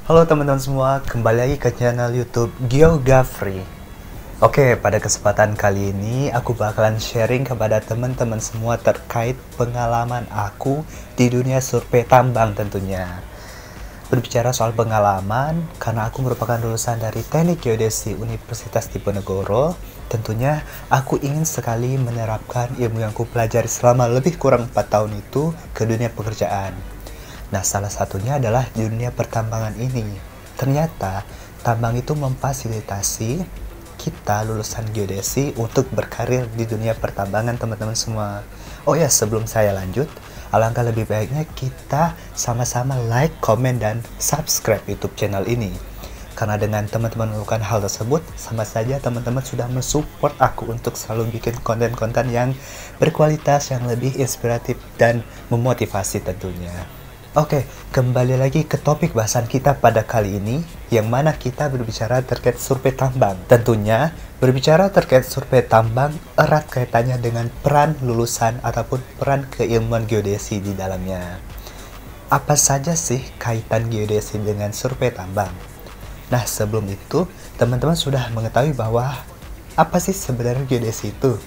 Halo teman-teman semua, kembali lagi ke channel YouTube Geography. Oke, pada kesempatan kali ini aku bakalan sharing kepada teman-teman semua terkait pengalaman aku di dunia survei tambang tentunya. Berbicara soal pengalaman, karena aku merupakan lulusan dari Teknik Geodesi Universitas Diponegoro, tentunya aku ingin sekali menerapkan ilmu yang kupelajari selama lebih kurang 4 tahun itu ke dunia pekerjaan. Nah, salah satunya adalah di dunia pertambangan ini. Ternyata, tambang itu memfasilitasi kita lulusan geodesi untuk berkarir di dunia pertambangan, teman-teman semua. Oh ya, sebelum saya lanjut, alangkah lebih baiknya kita sama-sama like, komen, dan subscribe YouTube channel ini. Karena dengan teman-teman melakukan hal tersebut, sama saja teman-teman sudah mensupport aku untuk selalu bikin konten-konten yang berkualitas, yang lebih inspiratif, dan memotivasi tentunya. Oke, kembali lagi ke topik bahasan kita pada kali ini, yang mana kita berbicara terkait survei tambang. Tentunya, berbicara terkait survei tambang erat kaitannya dengan peran lulusan ataupun peran keilmuan geodesi di dalamnya. Apa saja sih kaitan geodesi dengan survei tambang? Nah, sebelum itu, teman-teman sudah mengetahui bahwa apa sih sebenarnya geodesi itu?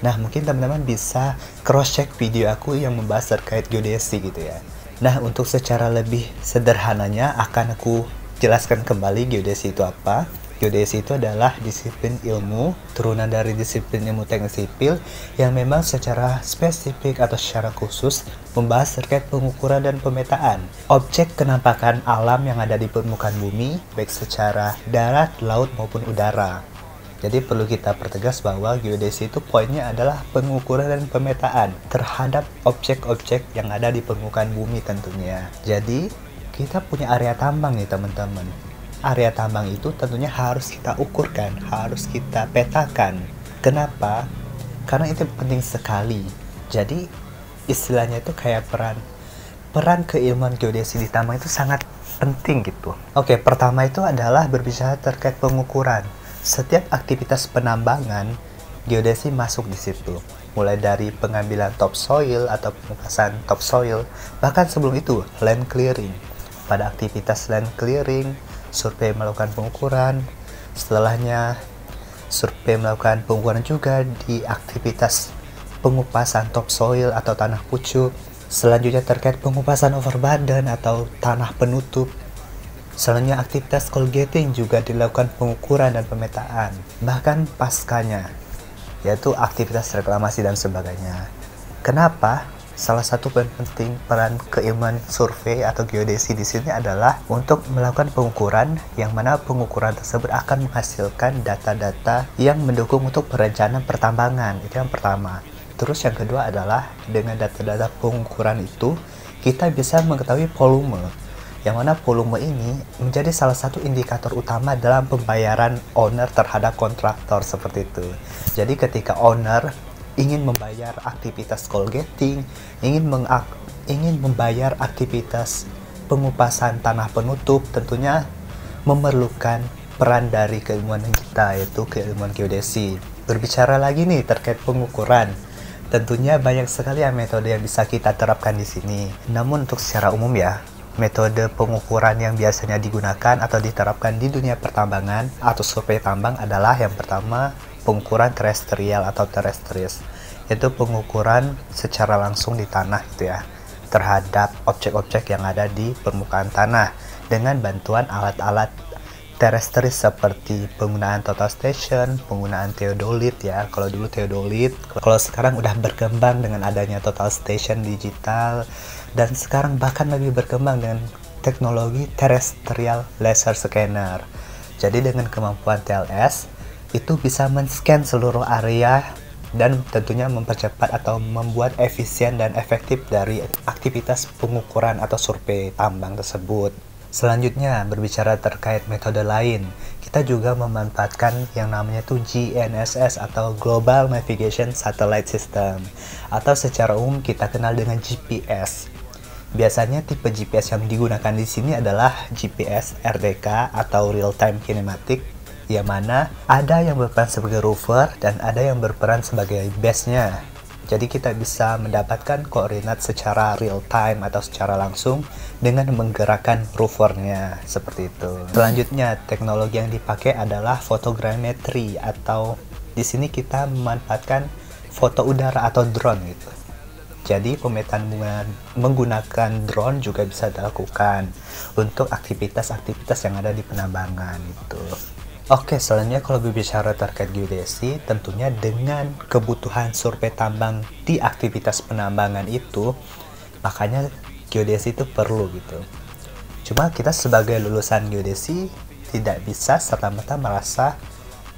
Nah, mungkin teman-teman bisa cross-check video aku yang membahas terkait geodesi gitu ya. Nah, untuk secara lebih sederhananya akan aku jelaskan kembali geodesi itu apa. Geodesi itu adalah disiplin ilmu turunan dari disiplin ilmu teknik sipil yang memang secara spesifik atau secara khusus membahas terkait pengukuran dan pemetaan objek kenampakan alam yang ada di permukaan bumi, baik secara darat, laut maupun udara. Jadi perlu kita pertegas bahwa geodesi itu poinnya adalah pengukuran dan pemetaan terhadap objek-objek yang ada di permukaan bumi tentunya. Jadi kita punya area tambang nih teman-teman. Area tambang itu tentunya harus kita ukurkan, harus kita petakan. Kenapa? Karena itu penting sekali. Jadi istilahnya itu kayak peran keilmuan geodesi di tambang itu sangat penting gitu. Oke, pertama itu adalah berbicara terkait pengukuran. Setiap aktivitas penambangan, geodesi masuk di situ. Mulai dari pengambilan topsoil atau pengupasan topsoil, bahkan sebelum itu land clearing. Pada aktivitas land clearing, survei melakukan pengukuran. Setelahnya, survei melakukan pengukuran juga di aktivitas pengupasan topsoil atau tanah pucuk. Selanjutnya terkait pengupasan overburden atau tanah penutup. Selanjutnya aktivitas coal getting juga dilakukan pengukuran dan pemetaan, bahkan paskanya, yaitu aktivitas reklamasi dan sebagainya. Kenapa? Salah satu penting peran keilmuan survei atau geodesi di sini adalah untuk melakukan pengukuran, yang mana pengukuran tersebut akan menghasilkan data-data yang mendukung untuk perencanaan pertambangan. Itu yang pertama. Terus yang kedua adalah dengan data-data pengukuran itu kita bisa mengetahui volume, yang mana volume ini menjadi salah satu indikator utama dalam pembayaran owner terhadap kontraktor seperti itu. Jadi ketika owner ingin membayar aktivitas coal getting, ingin membayar aktivitas pengupasan tanah penutup, tentunya memerlukan peran dari keilmuan kita, yaitu keilmuan geodesi. Berbicara lagi nih terkait pengukuran, tentunya banyak sekali ya metode yang bisa kita terapkan di sini. Namun untuk secara umum ya, metode pengukuran yang biasanya digunakan atau diterapkan di dunia pertambangan atau survei tambang adalah yang pertama pengukuran terestrial atau terrestris, yaitu pengukuran secara langsung di tanah gitu ya, terhadap objek-objek yang ada di permukaan tanah dengan bantuan alat-alat terrestris seperti penggunaan total station, penggunaan theodolit ya. Kalau dulu theodolit, kalau sekarang udah berkembang dengan adanya total station digital, dan sekarang bahkan lebih berkembang dengan teknologi terrestrial laser scanner. Jadi dengan kemampuan TLS itu bisa men-scan seluruh area dan tentunya mempercepat atau membuat efisien dan efektif dari aktivitas pengukuran atau survei tambang tersebut. Selanjutnya, berbicara terkait metode lain, kita juga memanfaatkan yang namanya itu GNSS atau Global Navigation Satellite System, atau secara umum kita kenal dengan GPS. Biasanya tipe GPS yang digunakan di sini adalah GPS RTK atau Real Time Kinematic, yang mana ada yang berperan sebagai rover dan ada yang berperan sebagai base-nya. Jadi kita bisa mendapatkan koordinat secara real time atau secara langsung dengan menggerakkan rovernya, seperti itu. Selanjutnya, teknologi yang dipakai adalah photogrammetry, atau di sini kita memanfaatkan foto udara atau drone gitu. Jadi pemetaan menggunakan drone juga bisa dilakukan untuk aktivitas-aktivitas yang ada di penambangan itu. Oke, selanjutnya kalau berbicara terkait geodesi, tentunya dengan kebutuhan survei tambang di aktivitas penambangan itu, makanya geodesi itu perlu gitu. Cuma kita sebagai lulusan geodesi tidak bisa serta-merta merasa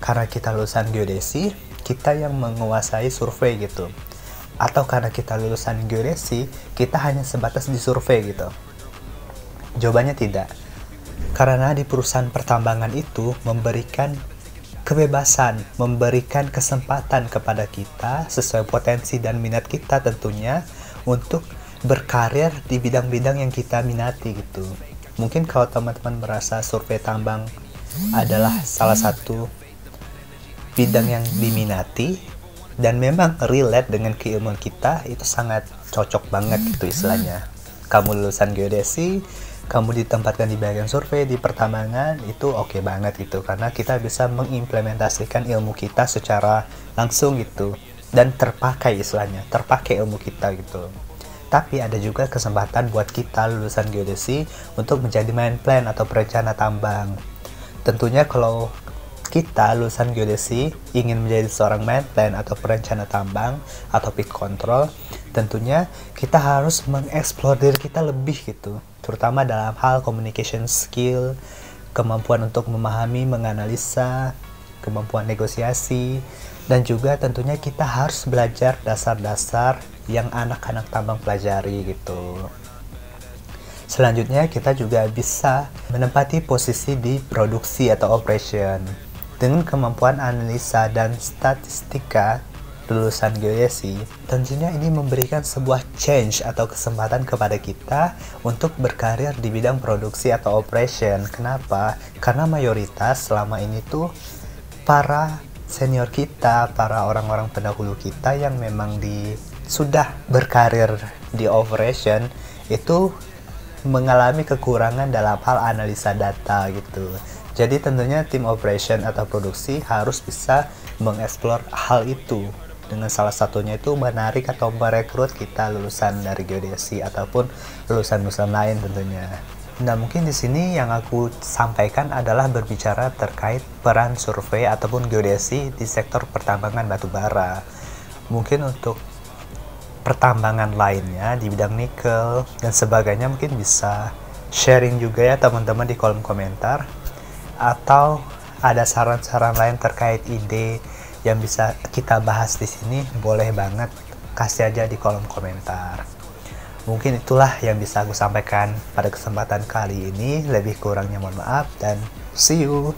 karena kita lulusan geodesi, kita yang menguasai survei gitu. Atau karena kita lulusan geodesi, kita hanya sebatas di survei gitu. Jawabannya tidak. Karena di perusahaan pertambangan itu memberikan kebebasan, memberikan kesempatan kepada kita sesuai potensi dan minat kita tentunya untuk berkarir di bidang-bidang yang kita minati gitu. Mungkin kalau teman-teman merasa survei tambang adalah salah satu bidang yang diminati dan memang relate dengan keilmuan kita, itu sangat cocok banget gitu istilahnya. Kamu lulusan geodesi, kamu ditempatkan di bagian survei di pertambangan, itu oke banget gitu, karena kita bisa mengimplementasikan ilmu kita secara langsung gitu dan terpakai istilahnya, terpakai ilmu kita gitu. Tapi ada juga kesempatan buat kita lulusan geodesi untuk menjadi main plan atau perencana tambang. Tentunya kalau kita lulusan geodesi ingin menjadi seorang main plan atau perencana tambang atau pit control, tentunya kita harus mengeksplor diri kita lebih gitu, terutama dalam hal communication skill, kemampuan untuk memahami, menganalisa, kemampuan negosiasi, dan juga tentunya kita harus belajar dasar-dasar yang anak-anak tambang pelajari gitu. Selanjutnya kita juga bisa menempati posisi di produksi atau operation. Dengan kemampuan analisa dan statistika lulusan geodesi, tentunya ini memberikan sebuah change atau kesempatan kepada kita untuk berkarir di bidang produksi atau operation. Kenapa? Karena mayoritas selama ini tuh para senior kita, para orang-orang pendahulu kita yang memang sudah berkarir di operation itu mengalami kekurangan dalam hal analisa data gitu. Jadi tentunya tim operation atau produksi harus bisa mengeksplor hal itu. Dengan salah satunya itu menarik atau merekrut kita lulusan dari geodesi ataupun lulusan-lulusan lain tentunya. Nah, mungkin di sini yang aku sampaikan adalah berbicara terkait peran survei ataupun geodesi di sektor pertambangan batubara. Mungkin untuk pertambangan lainnya di bidang nikel dan sebagainya mungkin bisa sharing juga ya teman-teman di kolom komentar, atau ada saran-saran lain terkait ide yang bisa kita bahas di sini, boleh banget kasih aja di kolom komentar. Mungkin itulah yang bisa aku sampaikan pada kesempatan kali ini. Lebih kurangnya mohon maaf dan see you.